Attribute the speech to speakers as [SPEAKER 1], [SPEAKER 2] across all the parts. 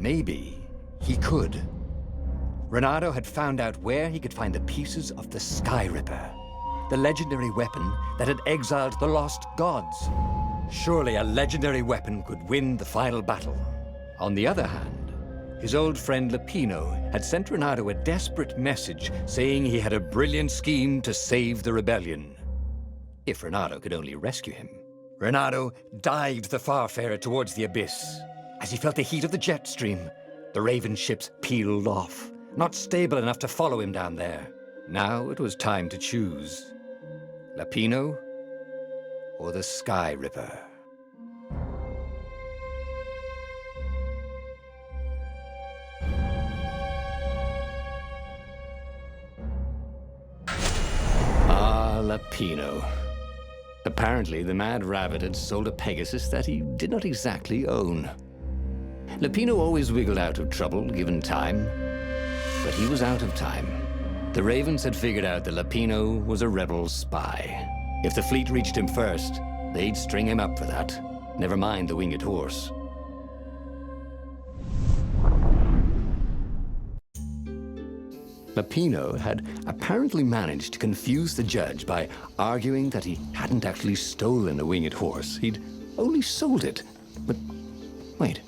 [SPEAKER 1] maybe he could. Reynardo had found out where he could find the pieces of the Sky Ripper, the legendary weapon that had exiled the lost gods. Surely a legendary weapon could win the final battle. On the other hand, his old friend Lapino had sent Reynardo a desperate message saying he had a brilliant scheme to save the rebellion. If Reynardo could only rescue him. Reynardo dived the Farfarer towards the abyss. As he felt the heat of the jet stream, the Raven ships peeled off, not stable enough to follow him down there. Now it was time to choose. Lapino or the Sky Ripper? Lapino. Apparently, the Mad Rabbit had sold a Pegasus that he did not exactly own. Lapino always wiggled out of trouble, given time. But he was out of time. The Ravens had figured out that Lapino was a rebel spy. If the fleet reached him first, they'd string him up for that. Never mind the winged horse. Lapino had apparently managed to confuse the judge by arguing that he hadn't actually stolen a winged horse. He'd only sold it. But wait,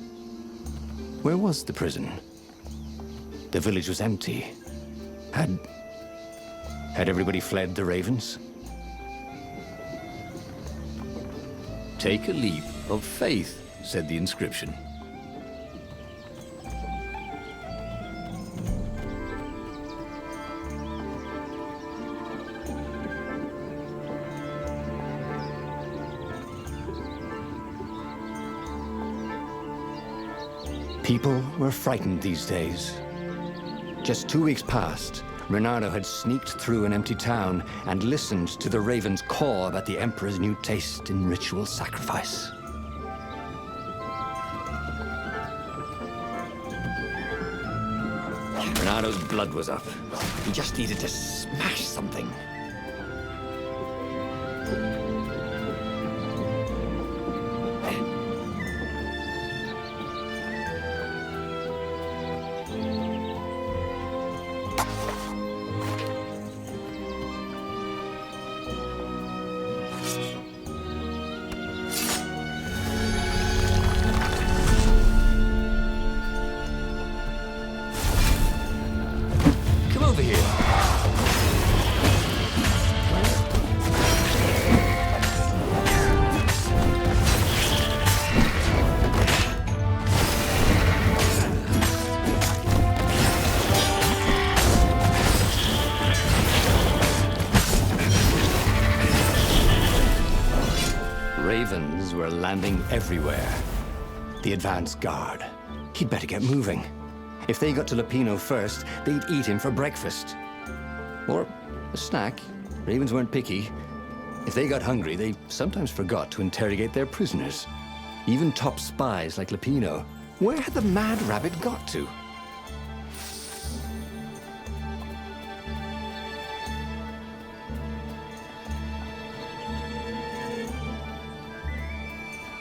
[SPEAKER 1] where was the prison? The village was empty. Had everybody fled the Ravens? Take a leap of faith, said the inscription. People were frightened these days. Just 2 weeks past, Reynardo had sneaked through an empty town and listened to the Ravens caw about the Emperor's new taste in ritual sacrifice. Reynardo's blood was up. He just needed to smash something. Over here. Ravens were landing everywhere. The advance guard. He'd better get moving. If they got to Lapino first, they'd eat him for breakfast. Or a snack. Ravens weren't picky. If they got hungry, they sometimes forgot to interrogate their prisoners. Even top spies like Lapino. Where had the Mad Rabbit got to?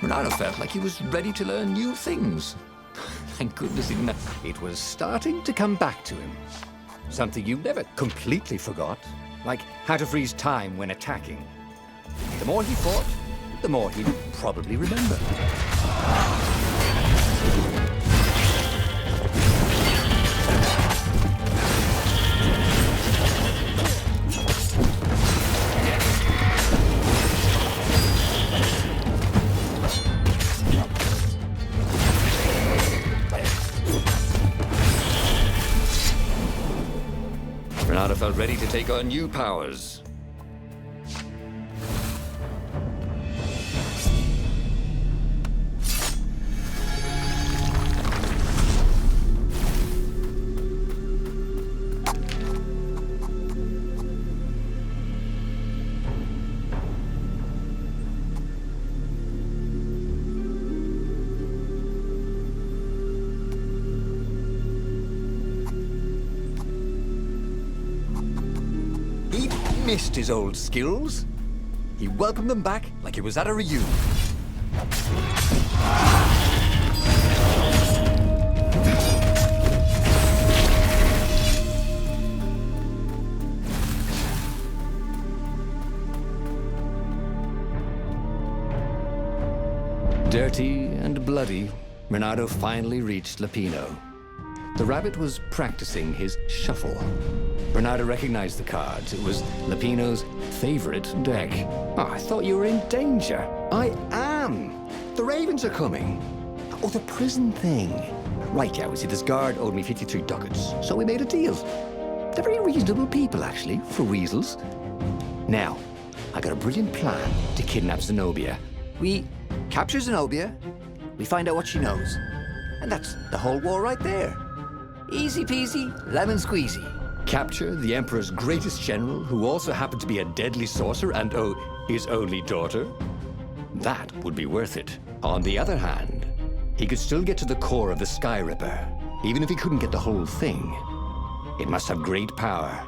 [SPEAKER 1] Reynardo felt like he was ready to learn new things. Thank goodness he didn't. It was starting to come back to him. Something you never completely forgot, like how to freeze time when attacking. The more he fought, the more he'd probably remember. Reynardo felt ready to take on new powers. Missed his old skills. He welcomed them back like he was at a reunion. Dirty and bloody, Reynardo finally reached Lapino. The rabbit was practicing his shuffle. Reynardo recognized the cards. It was Lapino's favorite deck. Oh, I thought you were in danger. I am. The ravens are coming. Oh, the prison thing. Right, yeah, see, this guard owed me 53 ducats, so we made a deal. They're very reasonable people, actually, for weasels. Now, I got a brilliant plan to kidnap Zenobia. We capture Zenobia, we find out what she knows, and that's the whole war right there. Easy peasy, lemon squeezy. Capture the Emperor's greatest general, who also happened to be a deadly sorcerer and, oh, his only daughter? That would be worth it. On the other hand, he could still get to the core of the Sky Ripper, even if he couldn't get the whole thing. It must have great power.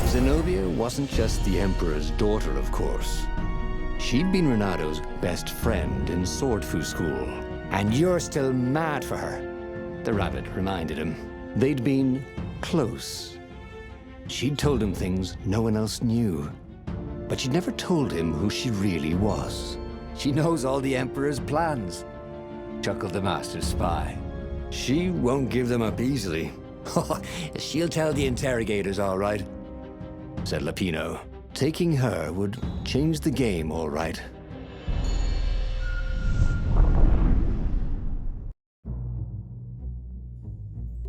[SPEAKER 1] Zenobia wasn't just the Emperor's daughter, of course. She'd been Reynardo's best friend in Sword Fu school. And you're still mad for her, the rabbit reminded him. They'd been close. She'd told him things no one else knew. But she'd never told him who she really was. She knows all the Emperor's plans, chuckled the master spy. She won't give them up easily. She'll tell the interrogators, all right, said Lapino. Taking her would change the game, all right.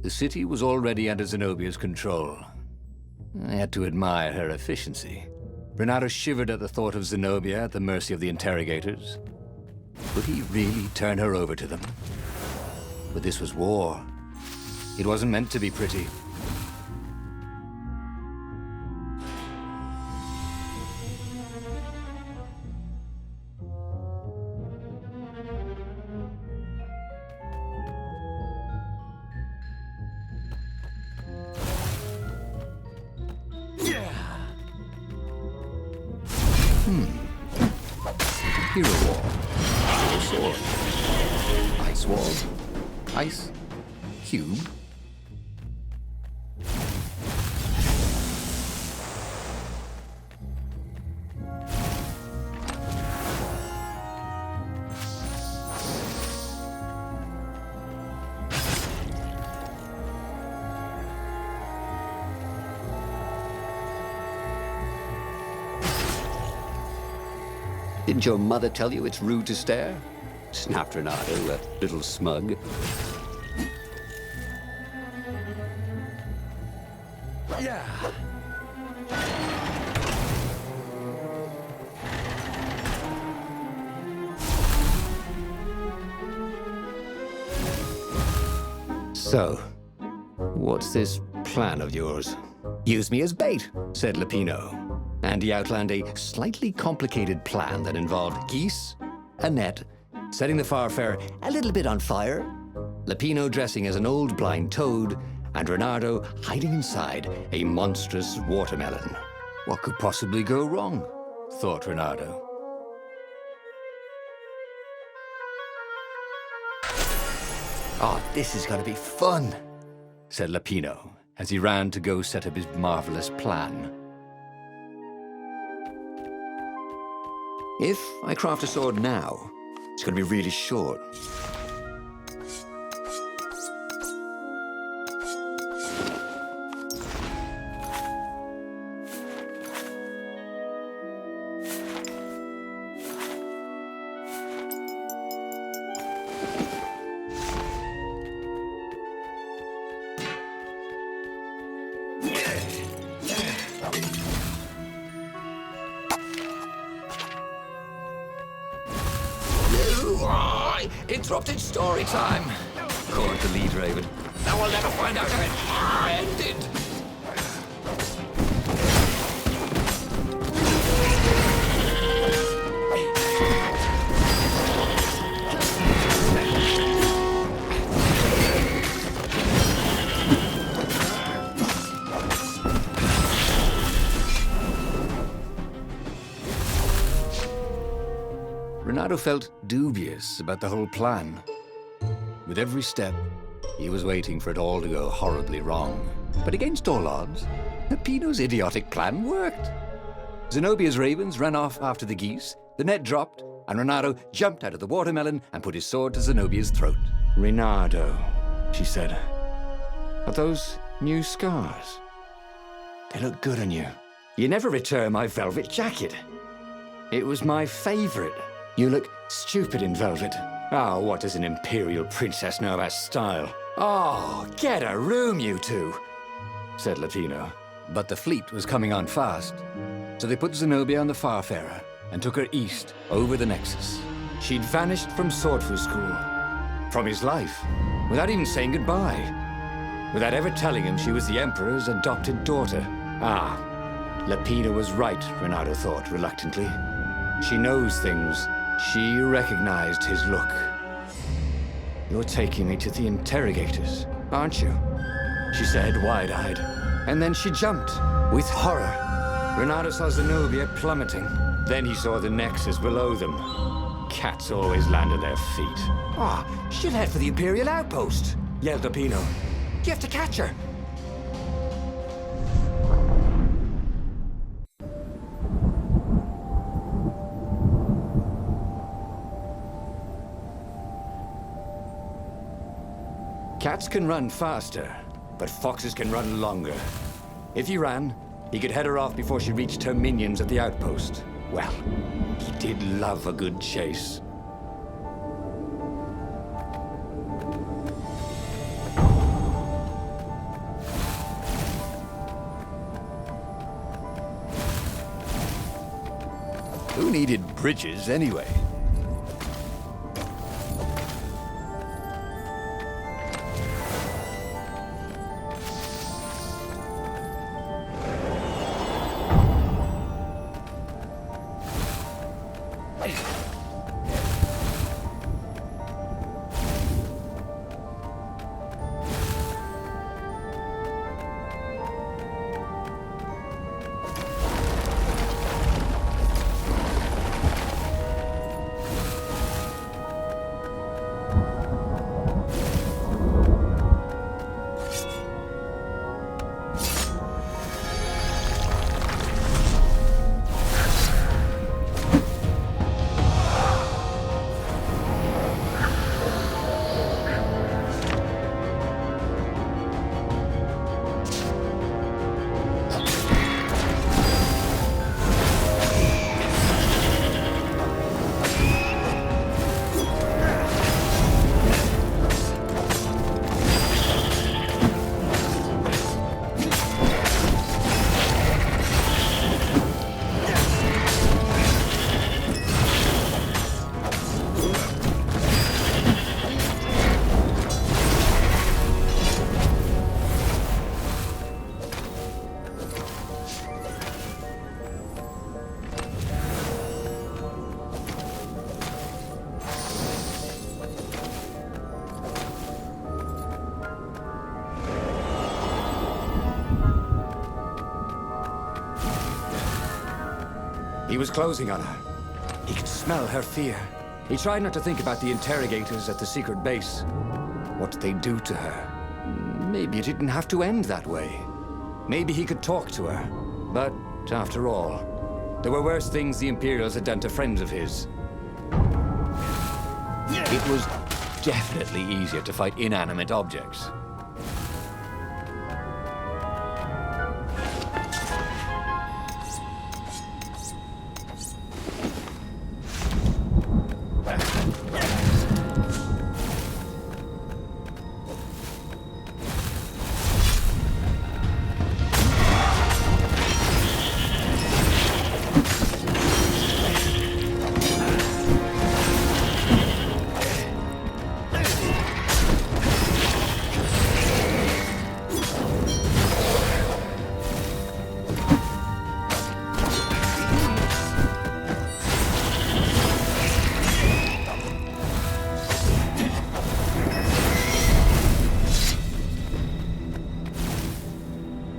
[SPEAKER 1] The city was already under Zenobia's control. I had to admire her efficiency. Reynardo shivered at the thought of Zenobia at the mercy of the interrogators. Would he really turn her over to them? But this was war. It wasn't meant to be pretty. Hero wall. Sword. Ice wall. Ice. Cube. Didn't your mother tell you it's rude to stare? Snapped Reynardo, a little smug. Yeah. So, what's this plan of yours? Use me as bait, said Lapino. And he outlined a slightly complicated plan that involved geese, a net, setting the Farfarer a little bit on fire, Lapino dressing as an old blind toad, and Reynardo hiding inside a monstrous watermelon. What could possibly go wrong? Thought Reynardo. Oh, this is going to be fun, said Lapino as he ran to go set up his marvelous plan. If I craft a sword now, it's going to be really short. Interrupted story time, called the lead raven. Now we'll never find out how it ended. Reynardo felt dubious about the whole plan. With every step, he was waiting for it all to go horribly wrong. But against all odds, Peppino's idiotic plan worked. Zenobia's ravens ran off after the geese, the net dropped, and Reynardo jumped out of the watermelon and put his sword to Zenobia's throat. "Reynardo," she said, "are those new scars? They look good on you. You never returned my velvet jacket. It was my favorite. You look stupid in velvet. Oh, what does an imperial princess know about style? Oh, get a room, you two," said Latino. But the fleet was coming on fast, so they put Zenobia on the Farfarer and took her east over the Nexus. She'd vanished from Swordfu School, from his life, without even saying goodbye, without ever telling him she was the Emperor's adopted daughter. Ah, Lapina was right, Reynardo thought reluctantly. She knows things. She recognized his look. "You're taking me to the interrogators, aren't you?" she said, wide-eyed. And then she jumped, with horror. Reynardo saw Zenobia plummeting. Then he saw the Nexus below them. Cats always land on their feet. "Ah, she'll head for the Imperial outpost," yelled Lapino. "You have to catch her." Cats can run faster, but foxes can run longer. If he ran, he could head her off before she reached her minions at the outpost. Well, he did love a good chase. Who needed bridges anyway? He was closing on her. He could smell her fear. He tried not to think about the interrogators at the secret base. What did they do to her? Maybe it didn't have to end that way. Maybe he could talk to her. But, after all, there were worse things the Imperials had done to friends of his. It was definitely easier to fight inanimate objects.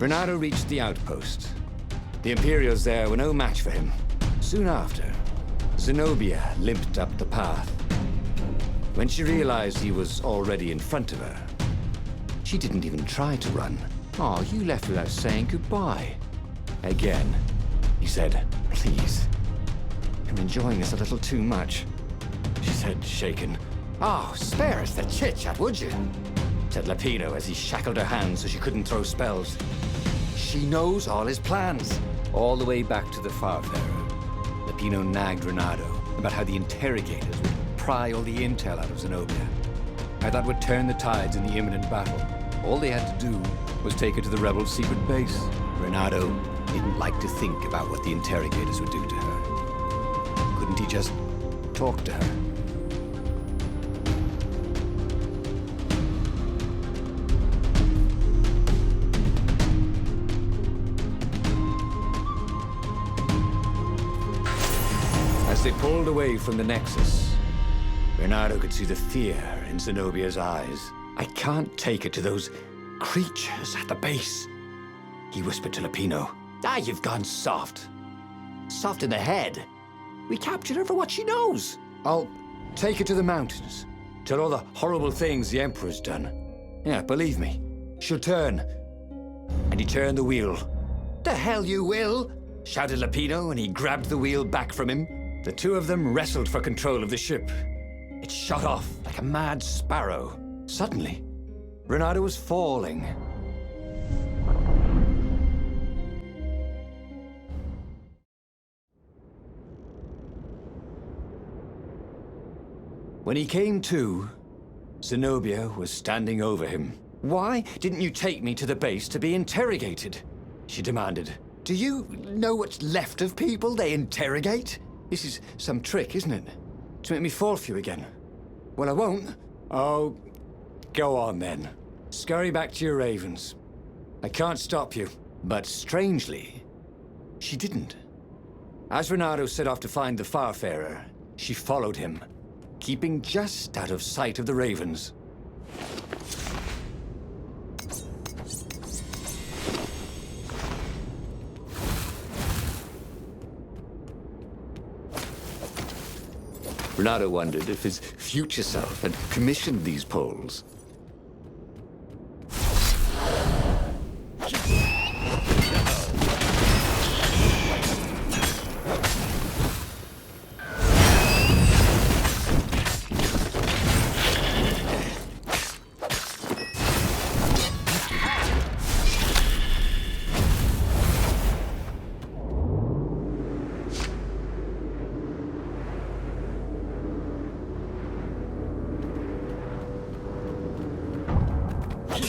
[SPEAKER 1] Reynardo reached the outpost. The Imperials there were no match for him. Soon after, Zenobia limped up the path. When she realized he was already in front of her, she didn't even try to run. "Oh, you left without saying goodbye." Again, he said, "Please, I'm enjoying this a little too much," she said, shaken. "Oh, spare us the chit-chat, would you?" said Lapino as he shackled her hands so she couldn't throw spells. "She knows all his plans." All the way back to the Farfarer, Lapino nagged Reynardo about how the interrogators would pry all the intel out of Zenobia, how that would turn the tides in the imminent battle. All they had to do was take her to the rebels' secret base. Reynardo didn't like to think about what the interrogators would do to her. Couldn't he just talk to her? As they pulled away from the Nexus, Reynardo could see the fear in Zenobia's eyes. "I can't take her to those creatures at the base," he whispered to Lapino. "Ah, you've gone soft. Soft in the head. We captured her for what she knows. I'll take her to the mountains. Tell all the horrible things the Emperor's done. Yeah, believe me, she'll turn." And he turned the wheel. "The hell you will!" shouted Lapino, and he grabbed the wheel back from him. The two of them wrestled for control of the ship. It shot off like a mad sparrow. Suddenly, Reynardo was falling. When he came to, Zenobia was standing over him. "Why didn't you take me to the base to be interrogated?" she demanded. "Do you know what's left of people they interrogate? This is some trick, isn't it? To make me fall for you again. Well, I won't." "Oh, go on then. Scurry back to your ravens. I can't stop you." But strangely, she didn't. As Reynardo set off to find the Farfarer, she followed him, keeping just out of sight of the ravens. Reynardo wondered if his future self had commissioned these poles.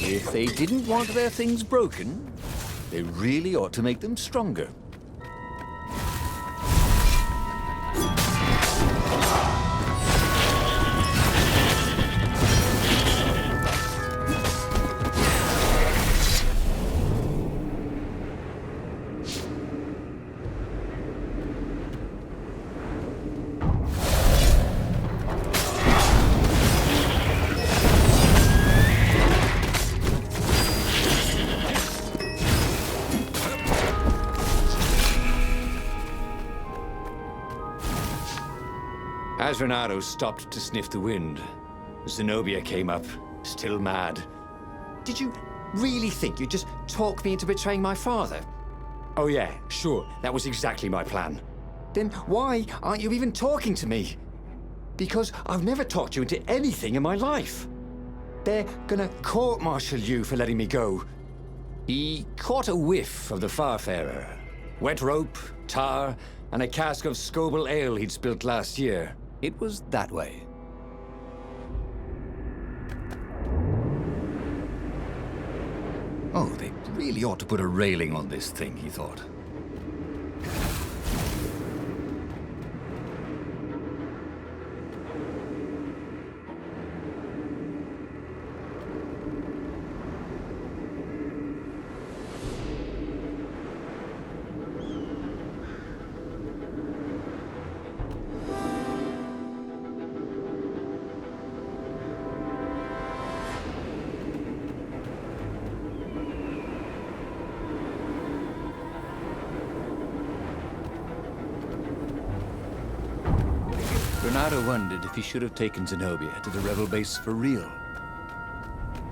[SPEAKER 1] If they didn't want their things broken, they really ought to make them stronger. As Reynardo stopped to sniff the wind, Zenobia came up, still mad. "Did you really think you'd just talk me into betraying my father?" "Oh yeah, sure, that was exactly my plan." "Then why aren't you even talking to me?" "Because I've never talked you into anything in my life. They're gonna court-martial you for letting me go." He caught a whiff of the Farfarer. Wet rope, tar, and a cask of Scobel ale he'd spilt last year. It was that way. "Oh, they really ought to put a railing on this thing," he thought. Reynardo wondered if he should have taken Zenobia to the rebel base for real.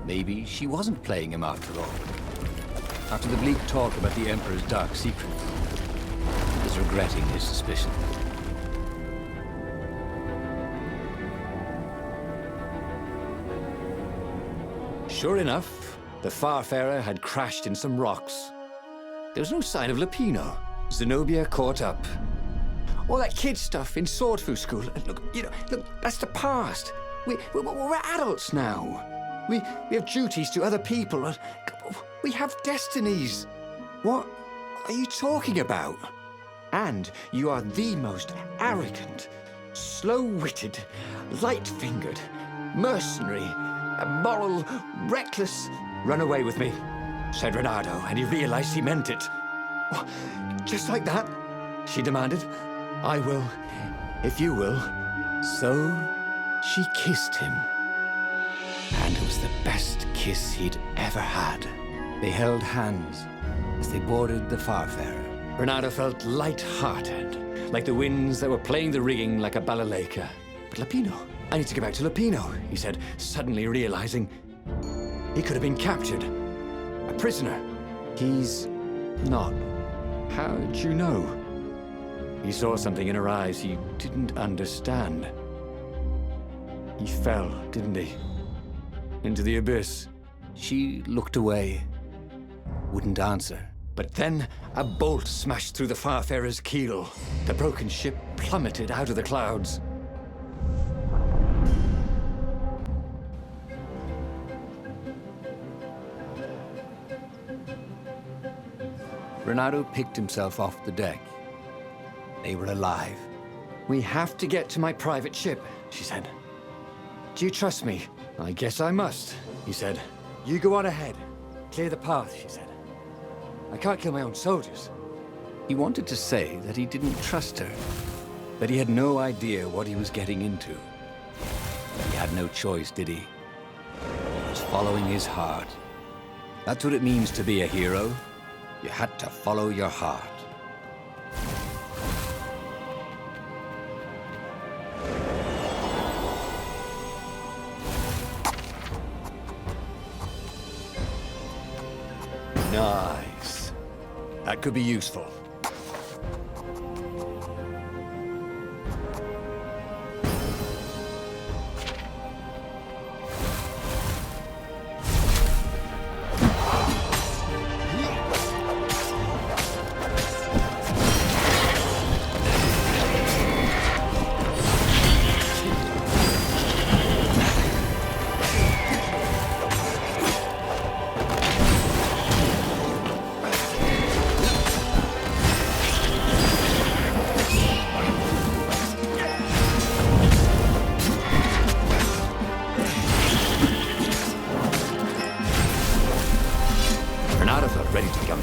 [SPEAKER 1] Maybe she wasn't playing him after all. After the bleak talk about the Emperor's dark secrets, he was regretting his suspicion. Sure enough, the Farfarer had crashed in some rocks. There was no sign of Lupino. Zenobia caught up. All that kid stuff in Swordfu School. Look, that's the past. We're adults now. We have duties to other people. We have destinies. What are you talking about? And you are the most arrogant, slow-witted, light-fingered, mercenary, immoral, reckless... Run away with me, said Reynardo, and he realized he meant it. What? Just like that? She demanded. I will, if you will. So, she kissed him. And it was the best kiss he'd ever had. They held hands as they boarded the Farfarer. Reynardo felt light-hearted, like the winds that were playing the rigging like a balalaika. But Lupino, I need to get back to Lupino, he said, suddenly realizing he could have been captured. A prisoner. He's not. How'd you know? He saw something in her eyes he didn't understand. He fell, didn't he? Into the abyss. She looked away, wouldn't answer. But then a bolt smashed through the Farfarer's keel. The broken ship plummeted out of the clouds. Reynardo picked himself off the deck. They were alive. We have to get to my private ship, she said. Do you trust me? I guess I must, he said. You go on ahead. Clear the path, she said. I can't kill my own soldiers. He wanted to say that he didn't trust her, that he had no idea what he was getting into. He had no choice, did he? He was following his heart. That's what it means to be a hero. You had to follow your heart. Nice. That could be useful.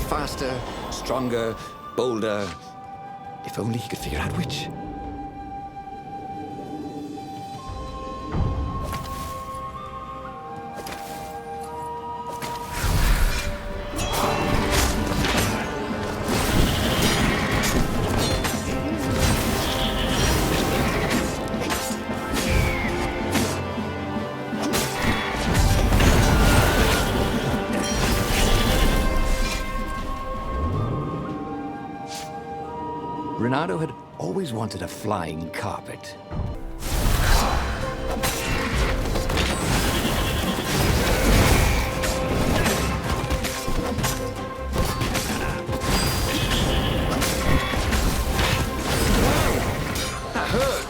[SPEAKER 1] Faster, stronger, bolder. If only he could figure out which. Reynardo had always wanted a flying carpet. That hurt!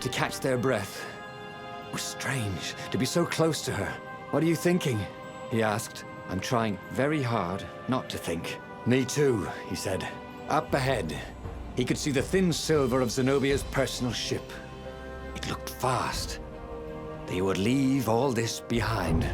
[SPEAKER 1] To catch their breath. It was strange to be so close to her. What are you thinking? He asked. I'm trying very hard not to think. Me too, he said. Up ahead, he could see the thin silver of Zenobia's personal ship. It looked fast. They would leave all this behind.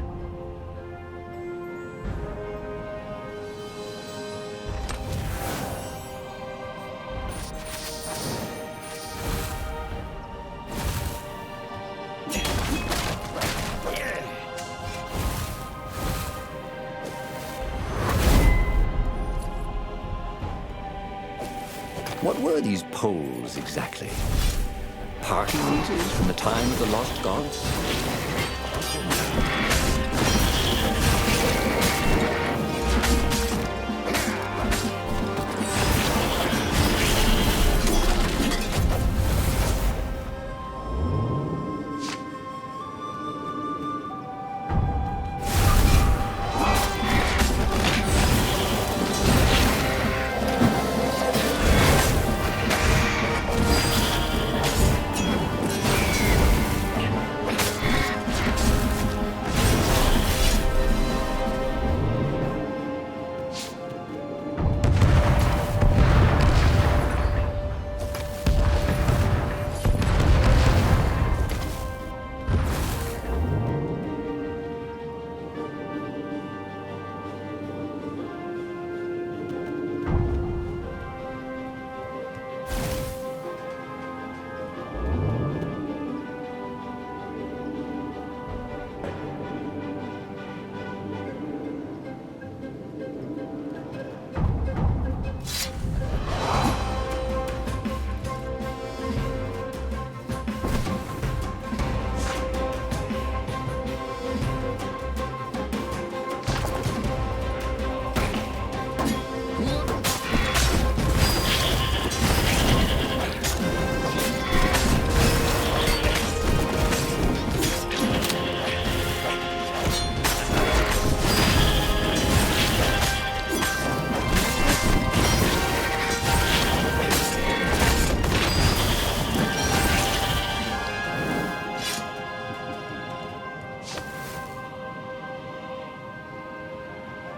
[SPEAKER 1] What were these poles exactly? Party meters from the time of the lost gods?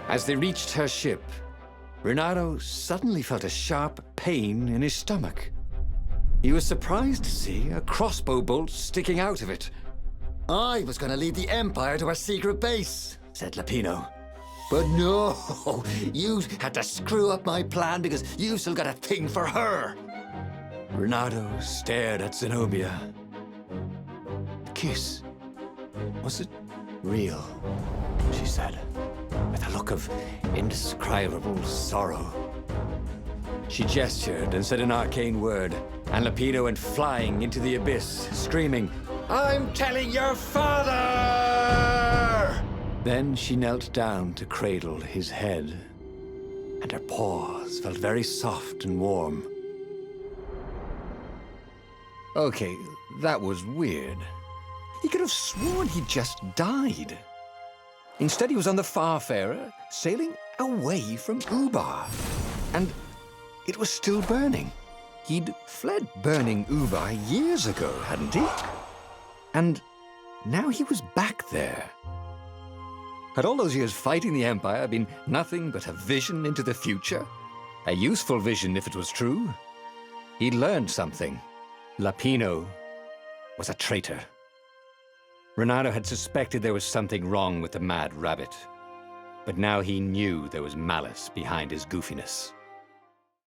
[SPEAKER 1] As they reached her ship, Reynardo suddenly felt a sharp pain in his stomach. He was surprised to see a crossbow bolt sticking out of it.
[SPEAKER 2] I was going to lead the Empire to our secret base,
[SPEAKER 1] Said Lapino.
[SPEAKER 2] but no, you had to screw up my plan because you've still got a thing for her.
[SPEAKER 1] Reynardo stared at Zenobia. The kiss. Was it real? She said, with a look of indescribable sorrow. She gestured and said an arcane word, and Lapino went flying into the abyss, screaming, "I'm telling your father!" Then she knelt down to cradle his head, and her paws felt very soft and warm. Okay, that was weird. He could have sworn he'd just died. Instead, he was on the Farfarer, sailing away from Ubar. And it was still burning. He'd fled burning Ubar years ago, hadn't he? And now he was back there. Had all those years fighting the Empire been nothing but a vision into the future? A useful vision if it was true. He'd learned something. Lapino was a traitor. Reynardo had suspected there was something wrong with the Mad Rabbit, but now he knew there was malice behind his goofiness.